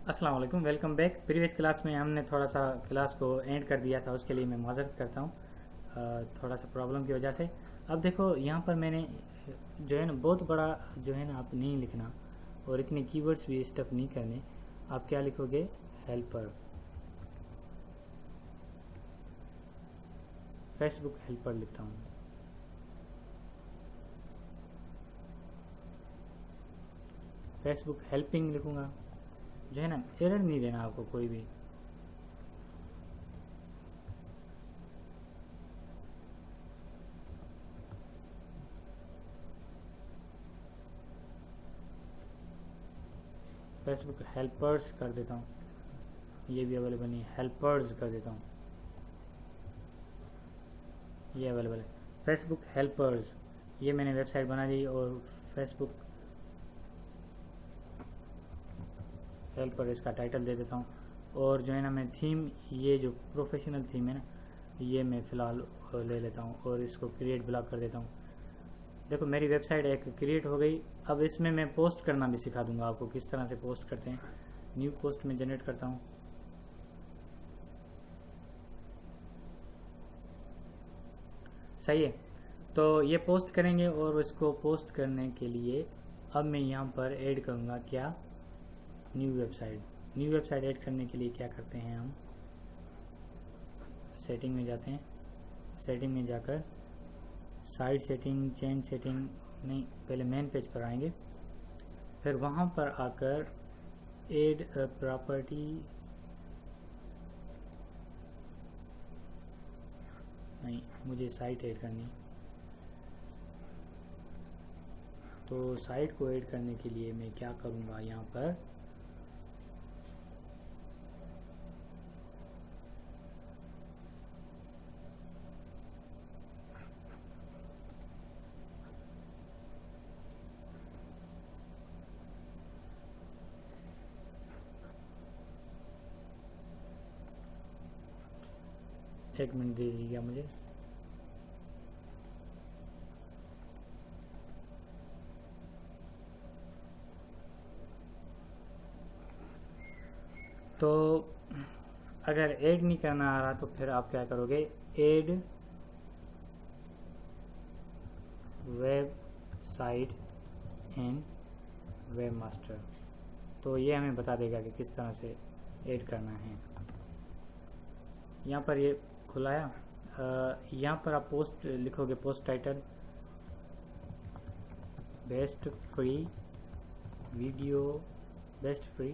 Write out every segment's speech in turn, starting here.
अस्सलाम वालेकुम, welcome back. Previous class में हमने थोड़ा सा क्लास को एंड कर दिया था, उसके लिए मैं माजरत करता हूँ थोड़ा सा प्रॉब्लम की वजह से। अब देखो यहाँ पर मैंने जो है ना बहुत बड़ा जो है ना आप नहीं लिखना और इतने कीवर्ड्स भी स्टफ नहीं करने। आप क्या लिखोगे? हेल्पर, फेसबुक हेल्पर लिखता हूँ। फेसबुक हेल्पिंग लिखूँगा, जो है ना एरर नहीं देना आपको कोई भी। फेसबुक हेल्पर्स कर देता हूँ, ये भी अवेलेबल नहीं है, हेल्पर्स कर देता हूँ, ये अवेलेबल है। फेसबुक हेल्पर्स, ये मैंने वेबसाइट बना दी और फेसबुक हेल्पर इसका टाइटल दे देता हूँ। और जो है ना मैं थीम, ये जो प्रोफेशनल थीम है ना, ये मैं फ़िलहाल ले लेता हूँ और इसको क्रिएट ब्लॉक कर देता हूँ। देखो मेरी वेबसाइट एक क्रिएट हो गई। अब इसमें मैं पोस्ट करना भी सिखा दूंगा आपको, किस तरह से पोस्ट करते हैं। न्यू पोस्ट में जनरेट करता हूँ। सही है, तो ये पोस्ट करेंगे और इसको पोस्ट करने के लिए अब मैं यहाँ पर ऐड करूँगा क्या, new website. New website add करने के लिए क्या करते हैं, हम सेटिंग में जाते हैं। सेटिंग में जाकर साइड सेटिंग, चेंज सेटिंग नहीं, पहले मेन पेज पर आएंगे, फिर वहाँ पर आकर एड प्रॉपर्टी, नहीं मुझे साइट ऐड करनी। तो साइट को ऐड करने के लिए मैं क्या करूँगा, यहाँ पर एक मिनट दे दीजिएगा मुझे। तो अगर ऐड नहीं करना आ रहा तो फिर आप क्या करोगे, ऐड वेबसाइट इन वेबमास्टर। तो ये हमें बता देगा कि किस तरह से ऐड करना है। यहाँ पर ये खुलाया, यहाँ पर आप पोस्ट लिखोगे, post title best free video, best free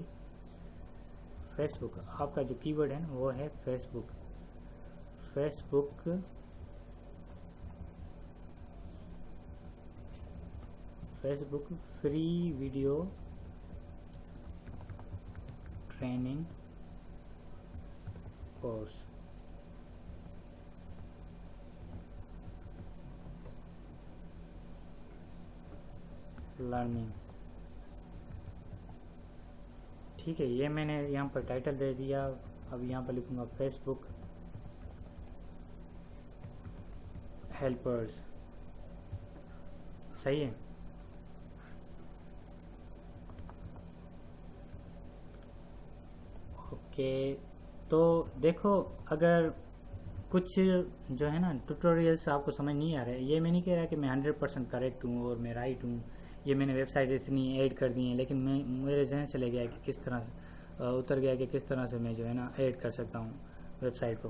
Facebook. आपका जो कीवर्ड है वो है Facebook. Facebook Facebook free video training course. Learning, ठीक है, ये मैंने यहाँ पर टाइटल दे दिया। अब यहाँ पर लिखूँगा फेसबुक हेल्पर्स। सही है। ओके, तो देखो अगर कुछ जो है ना ट्यूटोरियल्स आपको समझ नहीं आ रहा है, ये मैं नहीं कह रहा कि मैं 100% करेक्ट हूँ और मैं राइट हूँ। ये मैंने वेबसाइट इतनी ऐड कर दी है, लेकिन मैं मेरे जहन से ले गया कि किस तरह से उतर गया कि किस तरह से मैं जो है ना ऐड कर सकता हूँ वेबसाइट को।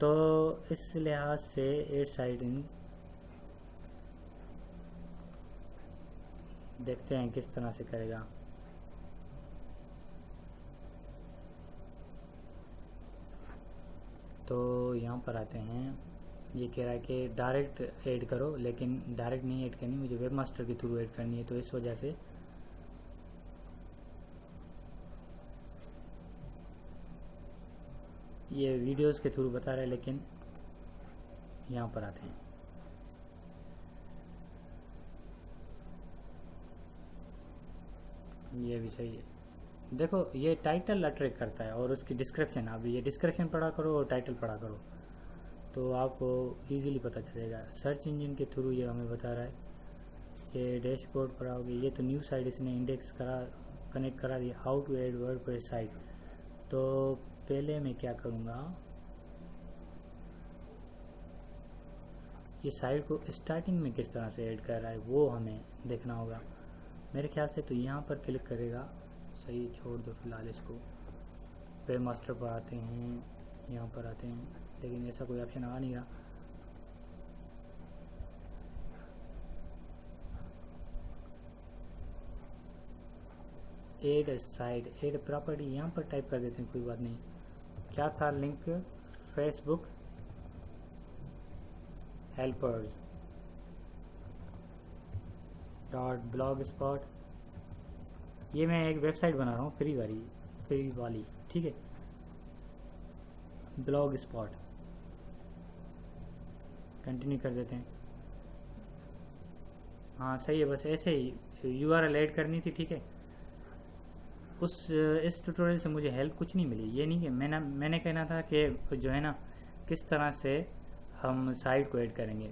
तो इस लिहाज से ऐड साइट इन देखते हैं किस तरह से करेगा। तो यहाँ पर आते हैं, ये कह रहा है कि डायरेक्ट ऐड करो, लेकिन डायरेक्ट नहीं ऐड करनी, मुझे वेबमास्टर के थ्रू ऐड करनी है। तो इस वजह से ये वीडियोस के थ्रू बता रहा है, लेकिन यहाँ पर आते हैं। ये भी सही है। देखो ये टाइटल अट्रैक्ट करता है और उसकी डिस्क्रिप्शन, अब ये डिस्क्रिप्शन पढ़ा करो और टाइटल पढ़ा करो तो आपको इजीली पता चलेगा। सर्च इंजन के थ्रू ये हमें बता रहा है। ये डैशबोर्ड पर आओगे, ये तो न्यू साइट इसने इंडेक्स कनेक्ट करा दिया। How to add WordPress site, तो पहले मैं क्या करूँगा, ये साइट को स्टार्टिंग में किस तरह से ऐड कर रहा है वो हमें देखना होगा। मेरे ख्याल से तो यहाँ पर क्लिक करेगा, सही छोड़ दो फिलहाल इसको। वेब मास्टर पर आते हैं, यहाँ पर आते हैं, लेकिन ऐसा कोई ऑप्शन आ नहीं रहा। एड साइट, एड प्रॉपर्टी, यहाँ पर टाइप कर देते हैं, कोई बात नहीं। क्या था लिंक, फेसबुक हेल्पर्स .blogspot, ये मैं एक वेबसाइट बना रहा हूँ फ्री वाली, ठीक है, blogspot। कंटिन्यू कर देते हैं। हाँ सही है, बस ऐसे ही URL ऐड करनी थी, ठीक है। इस ट्यूटोरियल से मुझे हेल्प कुछ नहीं मिली, ये नहीं कि मैंने कहना था कि जो है ना किस तरह से हम साइट को ऐड करेंगे।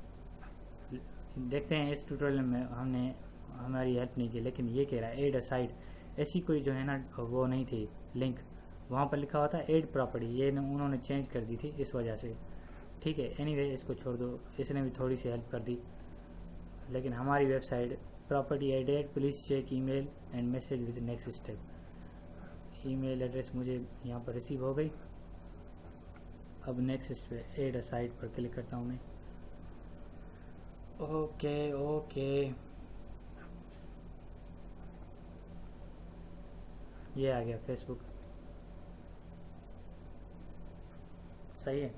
देखते हैं इस ट्यूटोरियल में हमने हमारी हेल्प नहीं की, लेकिन ये कह रहा है ऐड अ साइट, ऐसी कोई जो है ना वो नहीं थी लिंक, वहाँ पर लिखा हुआ था ऐड प्रॉपर्टी, ये उन्होंने चेंज कर दी थी इस वजह से, ठीक है। एनीवे इसको छोड़ दो, इसने भी थोड़ी सी हेल्प कर दी। लेकिन हमारी website property added, please check email and message with next step. Email address मुझे यहाँ पर रिसीव हो गई। अब next step add a site पर क्लिक करता हूँ मैं। ओके ये आ गया फेसबुक, सही है।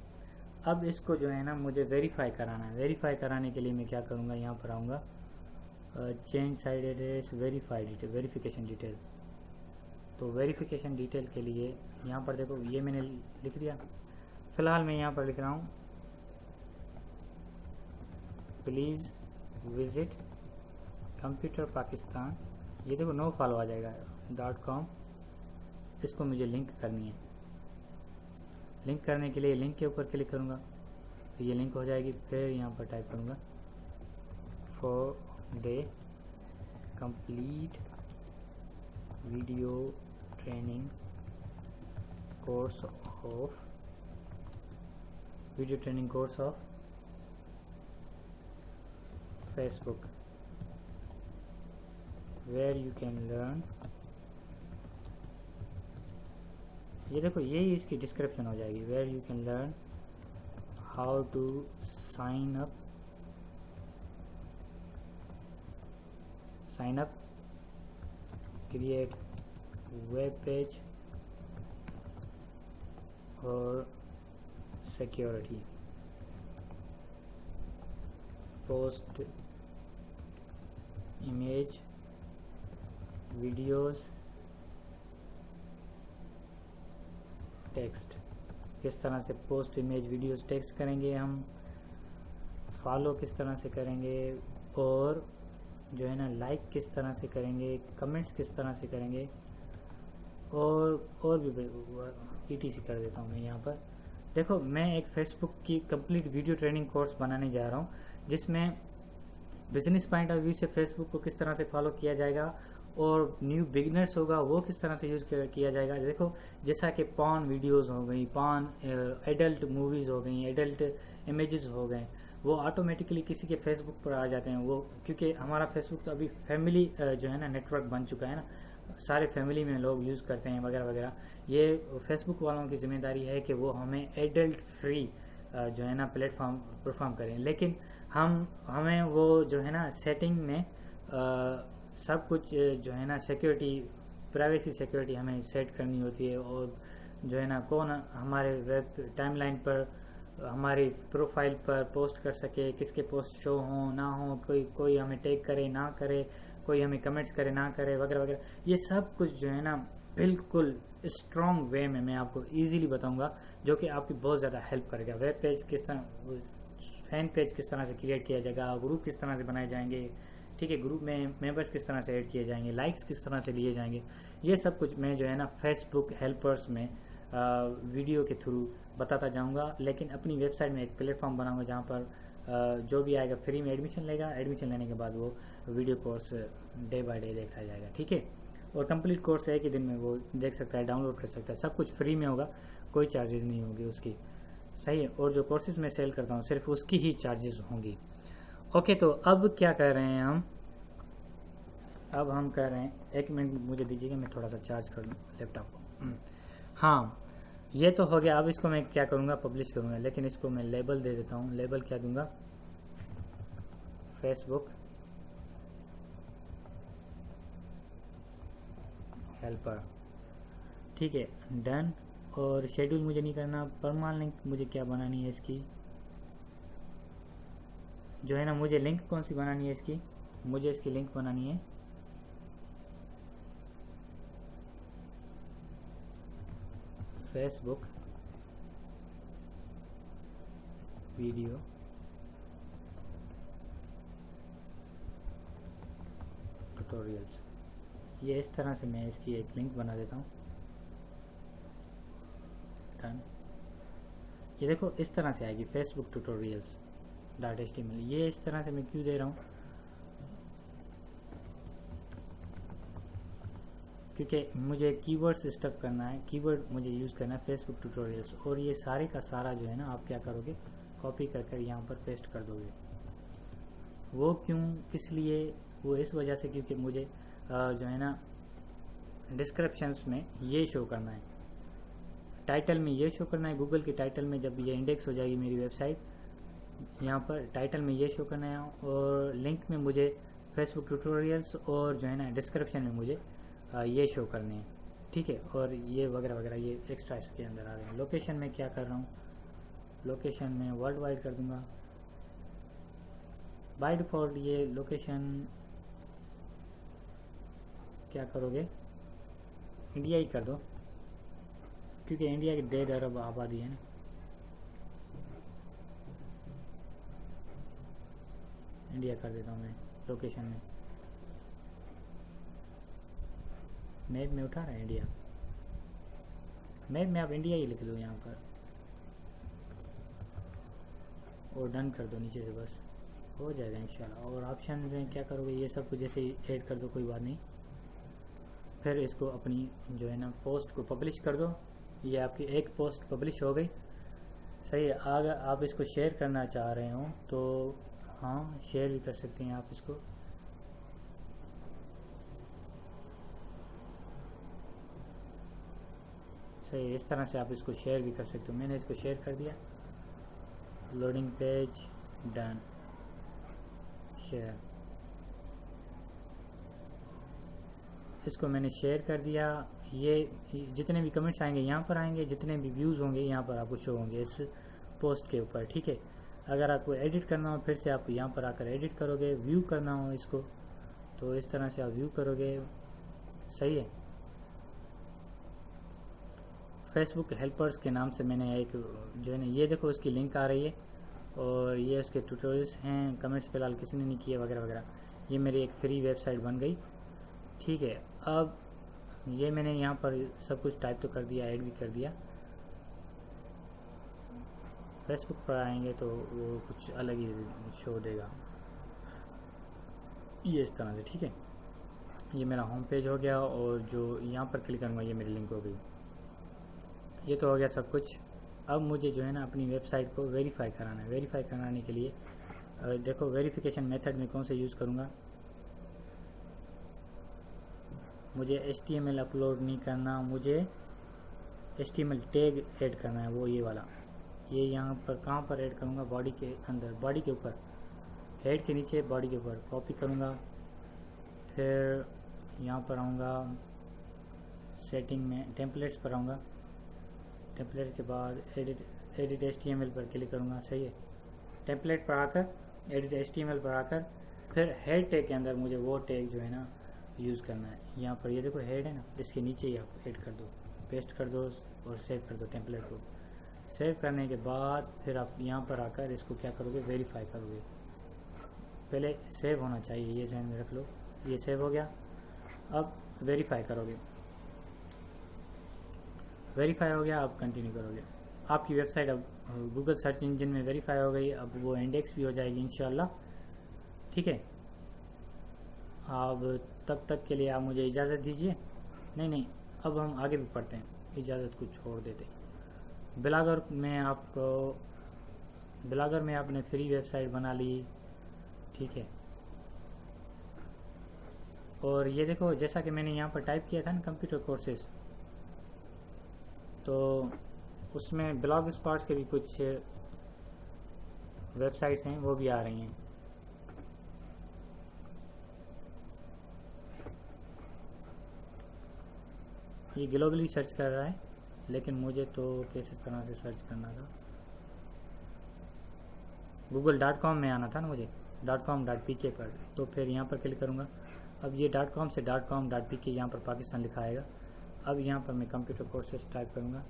अब इसको जो है ना मुझे वेरीफाई कराना है। वेरीफाई कराने के लिए मैं क्या करूँगा, यहाँ पर आऊँगा, change site address, verify detail, verification detail. तो वेरिफिकेशन डिटेल के लिए यहाँ पर देखो, ये मैंने लिख दिया। फिलहाल मैं यहाँ पर लिख रहा हूँ प्लीज़ विजिट कंप्यूटर पाकिस्तान, ये देखो नो फॉलो आ जाएगा .com। इसको मुझे लिंक करनी है। लिंक करने के लिए लिंक के ऊपर क्लिक करूँगा तो ये लिंक हो जाएगी। फिर यहाँ पर टाइप करूँगा for the complete video training course of Facebook where you can learn, ये देखो यही इसकी डिस्क्रिप्शन हो जाएगी, where you can learn how to sign up, create web page or security, post image, videos, text. किस तरह से पोस्ट इमेज वीडियोस टेक्स्ट करेंगे हम, फॉलो किस तरह से करेंगे, और जो है ना लाइक किस तरह से करेंगे, कमेंट्स किस तरह से करेंगे, और भी ETC कर देता हूँ मैं यहाँ पर। देखो मैं एक फेसबुक की कंप्लीट वीडियो ट्रेनिंग कोर्स बनाने जा रहा हूँ, जिसमें बिजनेस पॉइंट ऑफ व्यू से फेसबुक को किस तरह से फॉलो किया जाएगा, और न्यू बिगनर्स होगा वो किस तरह से यूज़ किया जाएगा। देखो जैसा कि पॉर्न वीडियोस हो गई, पॉर्न एडल्ट मूवीज़ हो गई, एडल्ट इमेजेस हो गए, वो ऑटोमेटिकली किसी के फेसबुक पर आ जाते हैं। वो क्योंकि हमारा फेसबुक तो अभी फैमिली जो है ना नेटवर्क बन चुका है ना, सारे फैमिली में लोग यूज़ करते हैं वगैरह वगैरह। ये फेसबुक वालों की जिम्मेदारी है कि वो हमें एडल्ट फ्री जो है ना प्लेटफॉर्म परफॉर्म करें, लेकिन हमें वो जो है ना सेटिंग में सब कुछ जो है ना सिक्योरिटी, प्राइवेसी सिक्योरिटी हमें सेट करनी होती है, और जो है ना कौन हमारे वेब टाइमलाइन पर हमारी प्रोफाइल पर पोस्ट कर सके, किसके पोस्ट शो हों ना हो, कोई हमें टैग करे ना करे, कोई हमें कमेंट्स करे ना करे वगैरह वगैरह। ये सब कुछ जो है ना बिल्कुल स्ट्रॉन्ग वे में मैं आपको इजीली बताऊंगा, जो कि आपकी बहुत ज़्यादा हेल्प करेगा। वेब पेज किस तरह, फैन पेज किस तरह से क्रिएट किया जाएगा, ग्रुप किस तरह से बनाए जाएंगे, ठीक है, ग्रुप में मेंबर्स किस तरह से ऐड किए जाएंगे, लाइक्स किस तरह से लिए जाएंगे, ये सब कुछ मैं जो है ना फेसबुक हेल्पर्स में वीडियो के थ्रू बताता जाऊंगा। लेकिन अपनी वेबसाइट में एक प्लेटफॉर्म बनाऊंगा जहाँ पर जो भी आएगा फ्री में एडमिशन लेगा, एडमिशन लेने के बाद वो video course day by day देखा जाएगा, ठीक है। और कंप्लीट कोर्स एक ही दिन में वो देख सकता है, डाउनलोड कर सकता है, सब कुछ फ्री में होगा, कोई चार्जेस नहीं होंगे उसकी, सही है। और जो कोर्सेज मैं सेल करता हूँ सिर्फ उसकी ही चार्जेस होंगी। ओके, तो अब क्या कर रहे हैं हम, अब हम कर रहे हैं, एक मिनट मुझे दीजिएगा, मैं थोड़ा सा चार्ज कर लूँ लैपटॉप को। हाँ, ये तो हो गया। अब इसको मैं क्या करूँगा, पब्लिश करूँगा, लेकिन इसको मैं लेबल दे देता हूँ। लेबल क्या दूंगा, फेसबुक हेल्पर, ठीक है, डन। और शेड्यूल मुझे नहीं करना, परमानेंट लिंक मुझे क्या बनानी है इसकी, जो है ना, मुझे लिंक कौन सी बनानी है इसकी, मुझे इसकी लिंक बनानी है फेसबुक वीडियो ट्यूटोरियल्स। ये इस तरह से मैं इसकी एक लिंक बना देता हूँ, डन। ये देखो इस तरह से आएगी फेसबुक ट्यूटोरियल्स .html। ये इस तरह से मैं क्यों दे रहा हूँ, क्योंकि मुझे कीवर्ड्स स्टफ करना है, कीवर्ड मुझे यूज़ करना है फेसबुक ट्यूटोरियल्स। और ये सारे का सारा जो है ना, आप क्या करोगे, कॉपी कर कर यहाँ पर पेस्ट कर दोगे। वो क्यों, किस लिए, वो इस वजह से क्योंकि मुझे जो है ना डिस्क्रिप्शंस में ये शो करना है, टाइटल में ये शो करना है, गूगल के टाइटल में जब ये इंडेक्स हो जाएगी मेरी वेबसाइट, यहाँ पर टाइटल में ये शो करना है, और लिंक में मुझे फेसबुक ट्यूटोरियल्स, और जो है ना डिस्क्रिप्शन में मुझे ये शो करने हैं, ठीक है। और ये वगैरह वगैरह ये एक्स्ट्रा इसके अंदर आ रहे हैं। लोकेशन में क्या कर रहा हूँ, लोकेशन में वर्ल्ड वाइड कर दूंगा। बाय डिफ़ॉल्ट ये लोकेशन क्या करोगे, इंडिया ही कर दो, क्योंकि इंडिया की 1.5 अरब आबादी है ना। इंडिया कर देता हूँ मैं लोकेशन में, मैप में उठा रहा है इंडिया, मैप में आप इंडिया ही लिख दो यहाँ पर, और डन कर दो नीचे से, बस हो जाएगा इंशाल्लाह। और ऑप्शन में क्या करोगे, ये सब कुछ जैसे ऐड कर दो, कोई बात नहीं। फिर इसको अपनी जो है ना पोस्ट को पब्लिश कर दो। ये आपकी एक पोस्ट पब्लिश हो गई, सही है। अगर आप इसको शेयर करना चाह रहे हो तो हाँ, शेयर भी कर सकते हैं आप इसको, सही है। इस तरह से आप इसको शेयर भी कर सकते हो। मैंने इसको शेयर कर दिया, लोडिंग पेज, डन, शेयर। इसको मैंने शेयर कर दिया। ये जितने भी कमेंट्स आएंगे यहाँ पर आएंगे, जितने भी व्यूज़ होंगे यहाँ पर आपको शो होंगे इस पोस्ट के ऊपर, ठीक है। अगर आपको एडिट करना हो फिर से आप यहाँ पर आकर एडिट करोगे, व्यू करना हो इसको तो इस तरह से आप व्यू करोगे, सही है। फेसबुक हेल्पर्स के नाम से मैंने एक जो है ना, ये देखो उसकी लिंक आ रही है, और ये उसके ट्यूटोरियल्स हैं, कमेंट्स फिलहाल किसी ने नहीं किए वगैरह वगैरह। ये मेरी एक फ्री वेबसाइट बन गई, ठीक है। अब ये मैंने यहाँ पर सब कुछ टाइप तो कर दिया, ऐड भी कर दिया। फेसबुक पर आएंगे तो वो कुछ अलग ही शो देगा, ये इस तरह से, ठीक है। ये मेरा होम पेज हो गया, और जो यहाँ पर क्लिक करूँगा ये मेरी लिंक हो गई। ये तो हो गया सब कुछ। अब मुझे जो है ना अपनी वेबसाइट को वेरीफाई कराना है। वेरीफाई कराने के लिए देखो वेरिफिकेशन मेथड में कौन से यूज़ करूँगा। मुझे HTML अपलोड नहीं करना, मुझे HTML टैग ऐड करना है, वो ये वाला। ये यहाँ पर कहाँ पर ऐड करूँगा, बॉडी के अंदर, बॉडी के ऊपर, हेड के नीचे बॉडी के ऊपर कॉपी करूँगा। फिर यहाँ पर आऊँगा सेटिंग में, टेम्पलेट्स पर आऊँगा। टेम्पलेट के बाद एडिट HTML पर क्लिक करूँगा, सही है। टेम्पलेट पर आकर एडिट HTML पर आकर फिर हेड टैग के अंदर मुझे वो टैग जो है ना यूज़ करना है। यहाँ पर ये देखो हेड है ना, इसके नीचे ही आप ऐड कर दो, पेस्ट कर दो और सेव कर दो टेम्पलेट को। सेव करने के बाद फिर आप यहाँ पर आकर इसको क्या करोगे, वेरीफाई करोगे। पहले सेव होना चाहिए, ये ध्यान में रख लो। ये सेव हो गया, अब वेरीफाई करोगे। वेरीफाई हो गया, अब कंटिन्यू करोगे। आपकी वेबसाइट अब गूगल सर्च इंजन में वेरीफाई हो गई, अब वो इंडेक्स भी हो जाएगी इंशाल्लाह, ठीक है। अब तब तक के लिए आप मुझे इजाज़त दीजिए। नहीं, अब हम आगे भी पढ़ते हैं, इजाज़त को छोड़ देते। ब्लॉगर में आपने फ्री वेबसाइट बना ली, ठीक है। और ये देखो, जैसा कि मैंने यहाँ पर टाइप किया था ना कंप्यूटर कोर्सेज, तो उसमें ब्लॉग स्पॉट के भी कुछ वेबसाइट्स हैं, वो भी आ रही हैं। ये ग्लोबली सर्च कर रहा है, लेकिन मुझे तो किस तरह से सर्च करना था, google.com में आना था ना मुझे, .com.pk पर, तो फिर यहाँ पर क्लिक करूँगा। अब ये .com से .com.pk यहाँ पर पाकिस्तान लिखा आएगा। अब यहाँ पर मैं कंप्यूटर कोर्सेज टाइप करूँगा।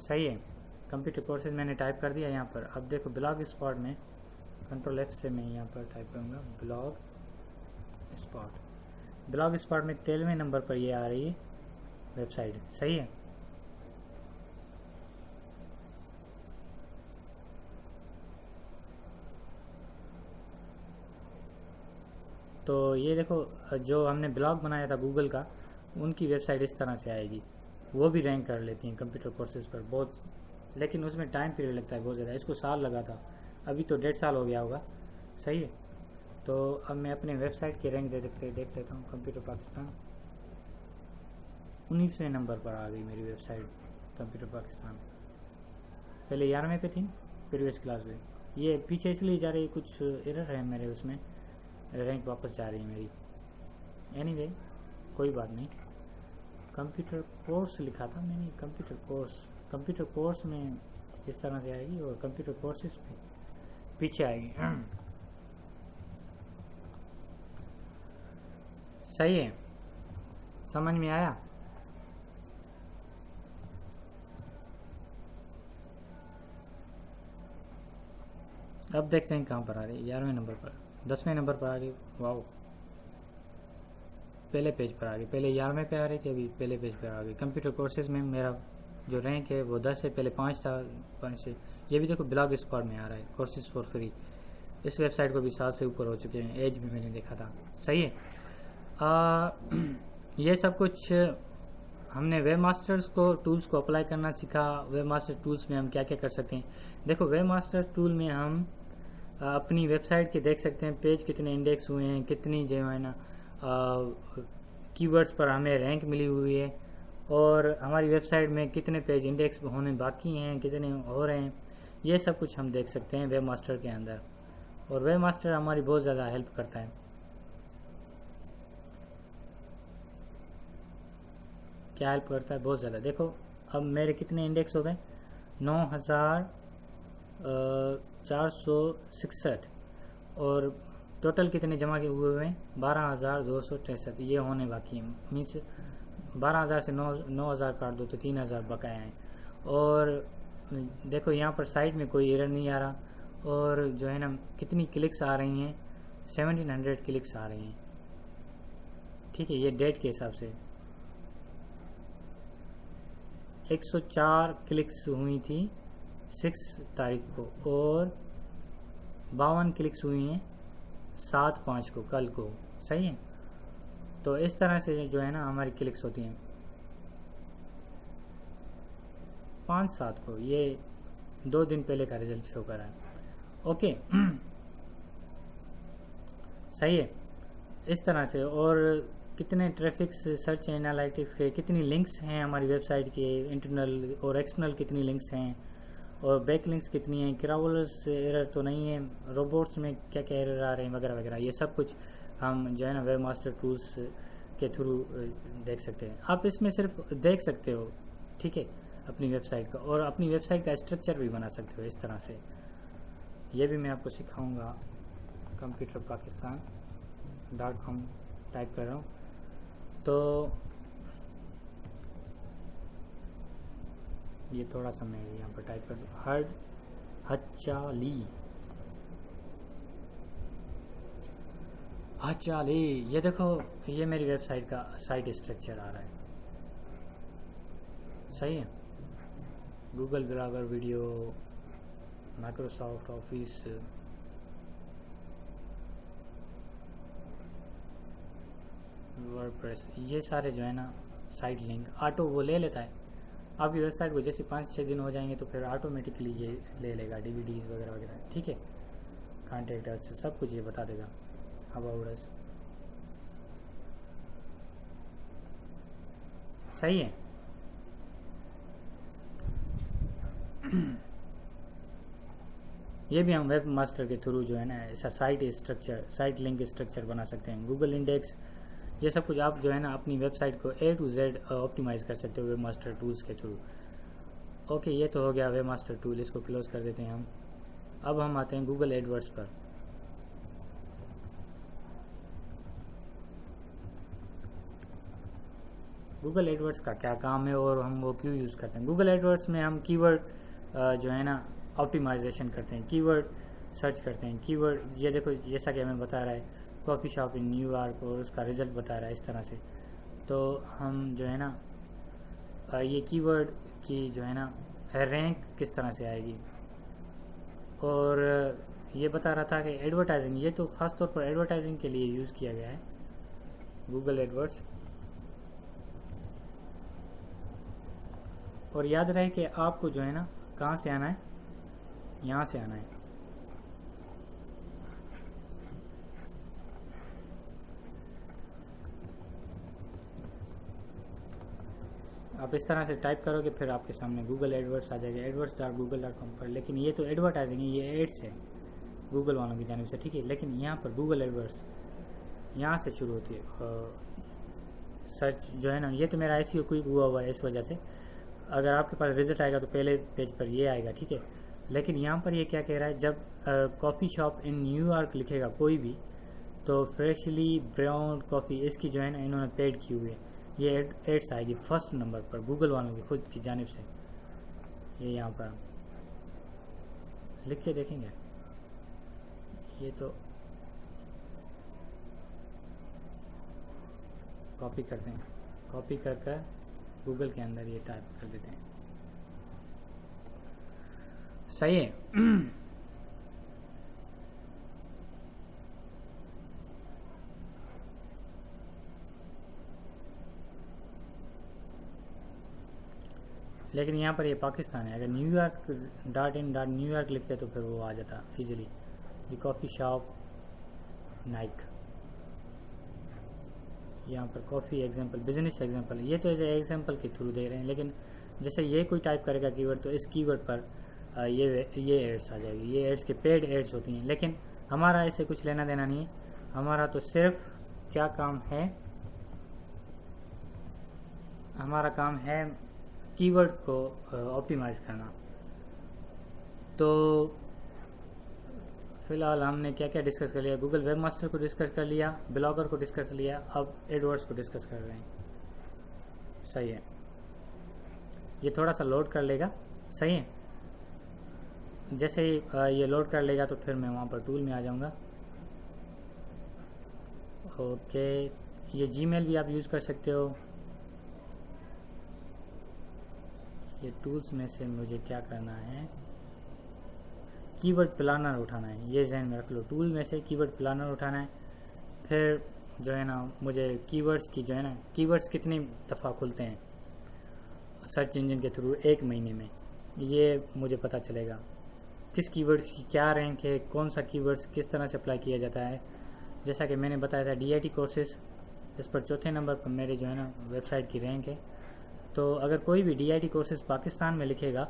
सही है, कंप्यूटर कोर्सेज मैंने टाइप कर दिया यहाँ पर। अब देखो ब्लॉग स्पॉट में कंट्रोल F से मैं यहाँ पर टाइप करूँगा ब्लॉग स्पॉट में 13वें नंबर पर ये आ रही है वेबसाइट। सही है, तो ये देखो, जो हमने ब्लॉग बनाया था गूगल का, उनकी वेबसाइट इस तरह से आएगी। वो भी रैंक कर लेती हैं कंप्यूटर कोर्सेज पर बहुत, लेकिन उसमें टाइम पीरियड लगता है बहुत ज़्यादा। इसको साल लगा था, अभी तो 1.5 साल हो गया होगा। सही है, तो अब मैं अपने वेबसाइट की रैंक देख लेता हूँ। कंप्यूटर पाकिस्तान 19वें नंबर पर आ गई मेरी वेबसाइट कंप्यूटर पाकिस्तान। पहले 11वें पे थी प्रीवियस क्लास में। ये पीछे इसलिए जा रही है, कुछ एरर है मेरे उसमें, रैंक वापस जा रही है मेरी। एनीवे, कोई बात नहीं। कंप्यूटर कोर्स लिखा था मैंने, कंप्यूटर कोर्स में इस तरह से आएगी, और कंप्यूटर कोर्सेज पीछे आएगी। सही है, समझ में आया? अब देखते हैं कहाँ पर आ रही है। 11वें नंबर पर, 10वें नंबर पर आ गई। वाओ, पहले पेज पर आ गई। पहले 11वें पे आ रही थी, अभी पहले पेज पर आ गई। कंप्यूटर कोर्सेज में मेरा जो रैंक है वो 10 है, पहले 5 था, 5 से। ये भी देखो ब्लॉग स्पॉट में आ रहा है, कोर्सेज फॉर फ्री। इस वेबसाइट को भी 7 से ऊपर हो चुके हैं, एज भी मैंने देखा था। सही है, ये सब कुछ हमने वेब मास्टर्स को टूल्स को अप्लाई करना सीखा। वेब मास्टर टूल्स में हम क्या क्या कर सकते हैं। देखो, वेब मास्टर टूल में हम अपनी वेबसाइट के देख सकते हैं पेज कितने इंडेक्स हुए हैं, कितनी जो है ना कीवर्ड्स पर हमें रैंक मिली हुई है, और हमारी वेबसाइट में कितने पेज इंडेक्स होने बाकी हैं, कितने हो रहे हैं। ये सब कुछ हम देख सकते हैं वेब मास्टर के अंदर, और वेब मास्टर हमारी बहुत ज़्यादा हेल्प करता है। क्या हेल्प करता है? बहुत ज़्यादा। देखो, अब मेरे कितने इंडेक्स हो गए, 9467, और टोटल कितने जमा के हुए हैं, 12263। ये होने बाकी हैं, मीन्स 12000 से 9000 काट दो तो 3000 बकाया हैं। और देखो यहाँ पर साइट में कोई एरर नहीं आ रहा, और जो है ना कितनी क्लिक्स आ रही हैं, 1700 क्लिक्स आ रही हैं। ठीक है, ये डेट के हिसाब से 104 क्लिक्स हुई थी 6 तारीख को, और 52 क्लिक्स हुई हैं 7/5 को, कल को। सही है, तो इस तरह से जो है ना हमारी क्लिक्स होती हैं 5/7 को। ये 2 दिन पहले का रिजल्ट शो कर रहा है। ओके, सही है, इस तरह से। और कितने ट्रैफिक सर्च एनालिटिक्स के कितनी लिंक्स हैं हमारी वेबसाइट के, इंटरनल और एक्सटर्नल कितनी लिंक्स हैं, और बैक लिंक्स कितनी हैं, क्राउलर्स एरर तो नहीं है, रोबोट्स में क्या क्या एरर आ रहे हैं, वगैरह वगैरह। ये सब कुछ हम जो है ना वेब मास्टर टूल्स के थ्रू देख सकते हैं। आप इसमें सिर्फ देख सकते हो, ठीक है, अपनी वेबसाइट का, और अपनी वेबसाइट का स्ट्रक्चर भी बना सकते हो इस तरह से। ये भी मैं आपको सिखाऊंगा। कंप्यूटर पाकिस्तान.com टाइप कर रहा हूँ, तो ये थोड़ा सा मैं यहाँ पर टाइप कर दूँ, हचाली। ये देखो, ये मेरी वेबसाइट का साइट स्ट्रक्चर आ रहा है। सही है, Google blogger video, Microsoft office, WordPress, ये सारे जो है ना साइट लिंक ऑटो वो ले लेता है। आपकी वेबसाइट को जैसे 5-6 दिन हो जाएंगे तो फिर ऑटोमेटिकली ये ले लेगा, DVDs वगैरह वगैरह, ठीक है। कॉन्टेक्ट अस सब कुछ ये बता देगा, अबाउट अस। सही है। ये भी हम वेब मास्टर के थ्रू जो है ना ऐसा site structure, site link structure बना सकते हैं। गूगल इंडेक्स, ये सब कुछ आप जो है ना अपनी वेबसाइट को A to Z ऑप्टिमाइज कर सकते हो वेब मास्टर टूल्स के थ्रू। ओके, ये तो हो गया वेब मास्टर टूल, इसको क्लोज कर देते हैं हम। अब हम आते हैं गूगल एडवर्ड्स पर। गूगल एडवर्ड्स का क्या काम है और हम वो क्यों यूज़ करते हैं? गूगल एडवर्ड्स में हम कीवर्ड जो है ना ऑप्टिमाइजेशन करते हैं, कीवर्ड सर्च करते हैं। कीवर्ड ये देखो, जैसा कि हमें बता रहा है कॉफ़ी शॉप इन न्यूयॉर्क, और उसका रिजल्ट बता रहा है इस तरह से। तो हम जो है ना ये कीवर्ड की जो है ना रैंक किस तरह से आएगी। और ये बता रहा था कि एडवर्टाइजिंग, ये तो ख़ास तौर पर एडवर्टाइजिंग के लिए यूज़ किया गया है गूगल एडवर्ड्स। और याद रहे कि आपको जो है ना कहाँ से आना है, यहाँ से आना है। आप इस तरह से टाइप करोगे फिर आपके सामने गूगल एडवर्ड्स आ जाएगा, adwords.google.com पर। लेकिन ये तो एडवर्टाइजिंग है, ये एड्स है गूगल वालों की जानिब से, ठीक है। लेकिन यहाँ पर गूगल एडवर्ड्स यहाँ से शुरू होती है सर्च जो है ना। ये तो मेरा SEO क्विक हुआ हुआ है इस वजह से। अगर आपके पास रिजल्ट आएगा तो पहले पेज पर ये आएगा, ठीक है। लेकिन यहाँ पर ये क्या कह रहा है, जब कॉफ़ी शॉप इन न्यूयॉर्क लिखेगा कोई भी, तो फ्रेशली ब्राउन कॉफ़ी, इसकी जो है ना इन्होंने पेड की हुई है, ये एड्स आएगी फर्स्ट नंबर पर गूगल वालों की खुद की जानिब से। ये यहाँ पर लिख के देखेंगे, ये तो कॉपी करते हैं, कॉपी कर कर गूगल के अंदर ये टाइप कर देते हैं। सही है। लेकिन यहाँ पर ये पाकिस्तान है। अगर न्यूयॉर्क लिखते तो फिर वो आ जाता इजीली। दी कॉफ़ी शॉप नाइक, यहाँ पर कॉफ़ी एग्जांपल, बिजनेस एग्जांपल, ये तो ऐसे एग्जांपल के थ्रू दे रहे हैं। लेकिन जैसे ये कोई टाइप करेगा कीवर्ड, तो इस कीवर्ड पर ये एड्स आ जाएगी। ये एड्स के पेड एड्स होती हैं, लेकिन हमारा ऐसे कुछ लेना देना नहीं है। हमारा तो सिर्फ क्या काम है, हमारा काम है कीवर्ड को ऑप्टिमाइज करना। तो फिलहाल हमने क्या क्या डिस्कस कर लिया? गूगल वेब मास्टर को डिस्कस कर लिया, ब्लॉगर को डिस्कस कर लिया, अब एडवर्ड्स को डिस्कस कर रहे हैं। सही है, ये थोड़ा सा लोड कर लेगा। सही है, जैसे ही ये लोड कर लेगा तो फिर मैं वहाँ पर टूल में आ जाऊँगा। ओके, ये जीमेल भी आप यूज़ कर सकते हो। ये टूल्स में से मुझे क्या करना है, कीवर्ड प्लानर उठाना है, ये ज़हन में रख लो। टूल में से कीवर्ड प्लानर उठाना है। फिर जो है ना मुझे कीवर्ड्स की जो है ना, कीवर्ड्स कितनी दफ़ा खुलते हैं सर्च इंजन के थ्रू एक महीने में, ये मुझे पता चलेगा। किस कीवर्ड की क्या रैंक है, कौन सा कीवर्ड्स किस तरह से अप्लाई किया जाता है। जैसा कि मैंने बताया था DIT कोर्सेज, इस पर चौथे नंबर पर मेरे जो है ना वेबसाइट की रैंक है। तो अगर कोई भी DIT कोर्सेज पाकिस्तान में लिखेगा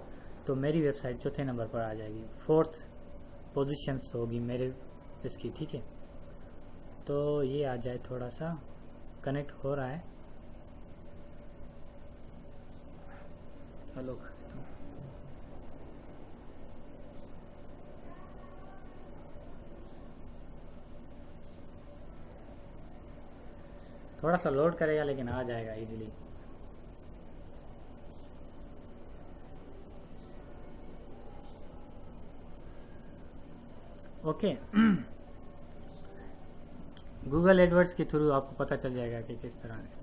तो मेरी वेबसाइट चौथे नंबर पर आ जाएगी, 4th पोजीशन होगी मेरे इसकी, ठीक है। तो ये आ जाए, थोड़ा सा कनेक्ट हो रहा है। हेलो, थोड़ा सा लोड करेगा लेकिन आ जाएगा इजीली। ओके, गूगल एडवर्ड्स के थ्रू आपको पता चल जाएगा कि किस तरह है।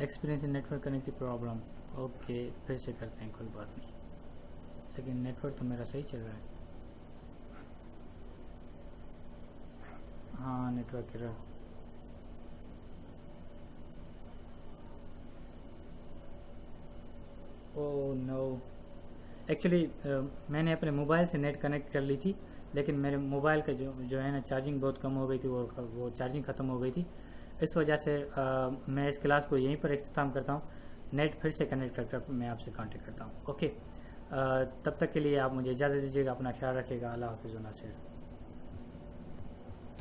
Experience in network connective problem. Okay, फिर से करते हैं, कोई बात नहीं, लेकिन नेटवर्क तो मेरा सही चल रहा है। हाँ, network error. Oh no, actually मैंने अपने मोबाइल से नेट कनेक्ट कर ली थी, लेकिन मेरे मोबाइल का जो है ना चार्जिंग बहुत कम हो गई थी, वो चार्जिंग ख़त्म हो गई थी। इस वजह से मैं इस क्लास को यहीं पर इख्तिताम करता हूँ। नेट फिर से कनेक्ट कर मैं आपसे कांटेक्ट करता हूँ। ओके, तब तक के लिए आप मुझे इजाज़त दीजिएगा। अपना ख्याल रखिएगा। अल्लाह हाफ़िज़। नासिर।